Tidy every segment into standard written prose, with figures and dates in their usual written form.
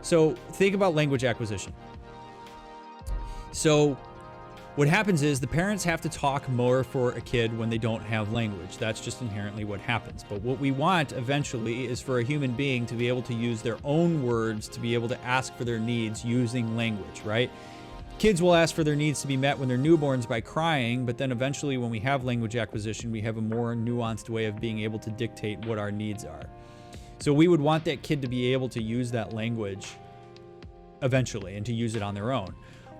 So think about language acquisition. So what happens is the parents have to talk more for a kid when they don't have language. That's just inherently what happens. But what we want eventually is for a human being to be able to use their own words to be able to ask for their needs using language, right? Kids will ask for their needs to be met when they're newborns by crying, but then eventually when we have language acquisition, we have a more nuanced way of being able to dictate what our needs are. So we would want that kid to be able to use that language eventually and to use it on their own.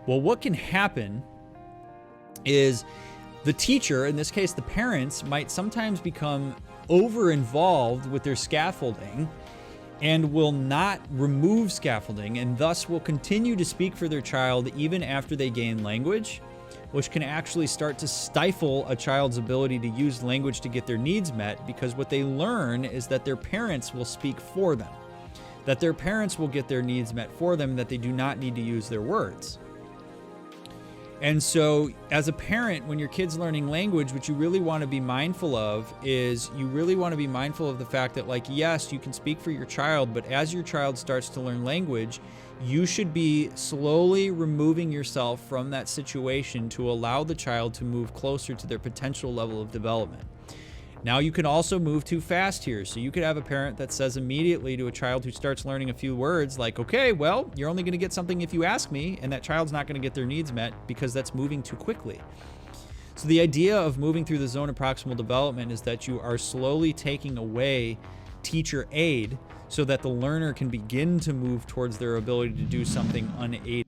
Well, what can happen is the teacher, in this case the parents, might sometimes become over-involved with their scaffolding and will not remove scaffolding, and thus will continue to speak for their child even after they gain language, which can actually start to stifle a child's ability to use language to get their needs met, because what they learn is that their parents will speak for them, that their parents will get their needs met for them, that they do not need to use their words. And so as a parent, when your kid's learning language, what you really want to be mindful of is you really want to be mindful of the fact that, like, yes, you can speak for your child, but as your child starts to learn language, you should be slowly removing yourself from that situation to allow the child to move closer to their potential level of development. Now, you can also move too fast here. So you could have a parent that says immediately to a child who starts learning a few words like, okay, well, you're only going to get something if you ask me, and that child's not going to get their needs met because that's moving too quickly. So the idea of moving through the zone of proximal development is that you are slowly taking away teacher aid so that the learner can begin to move towards their ability to do something unaided.